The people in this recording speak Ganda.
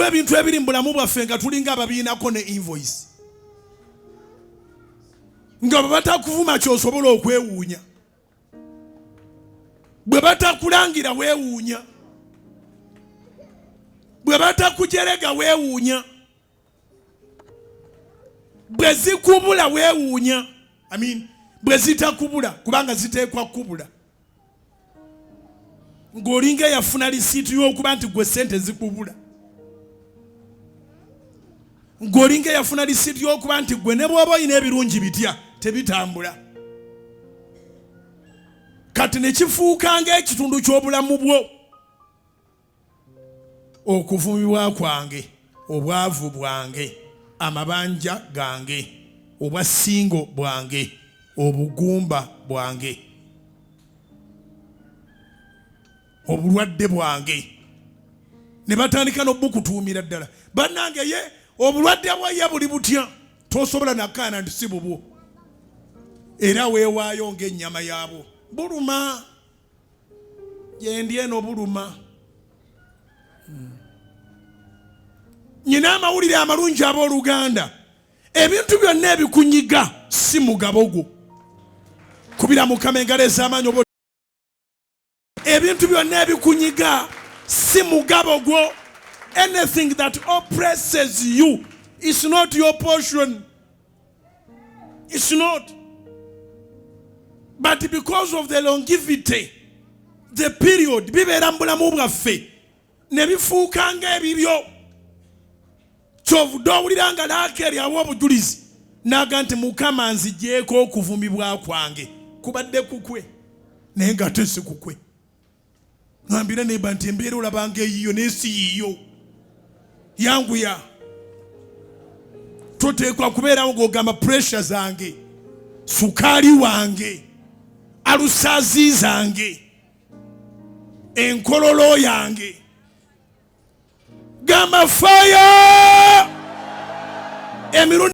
waliwo ebintu ebiri mu bulamu bwaffe nga tulinga ababiinako ne invoice nga batakuvuma kyosobola okwewuunya bwe batakulangira weewuunya bwe batakujerega weewuunya bwe zikubula weewuunya bwe zitakubula kubanga ziteekwa kubula ng'olinga yafuna lisiiti y'okuba nti gwe sente zikubula ng'olinga yafuna lisiiti y'okuba nti gwe ne bw'oba olina ebirungi bitya tebitambula kati ne kifuuka ng'ekitundu ky'obulamu bwo okuvumibwa kwange obwavu bwange amabanja gange obwasingo bwange obugumba bwange obulwadde bwange ne batandika n'obukutuumira ddala bannange ye obulwadde bwaye buli butya tosobola nakkaana nti si bubwo era weewaayo ng'ennyama yaabwo buluma gyendi eno buluma nyina amawulire amalungi ab'oluganda ebintu byonna ebikunyiga si mugabo gwo kubira mukama engalo ez'amaanyi oba ebintu byonna ebikunyiga si mugabo gwo anything that oppresses you is not your portion. It's not. But because of the longevity, the period, bibeera mu bulamu bwaffe ne bifuuka ng'ebibyo kyovudde owulira nga Laakeri awa obujulizi n'aga nti Mukama nzigyeko okuvumibwa kwange kubadde kukwe naye nga te si kukwe. Ngambira neba nti embeera olabanga eyiyo n'ensi yiyo yanguya toteekwa kubeerawo ng'ogamba pressure zange sukaali wange alusaazi zange enkololo yange gamba fire emirundi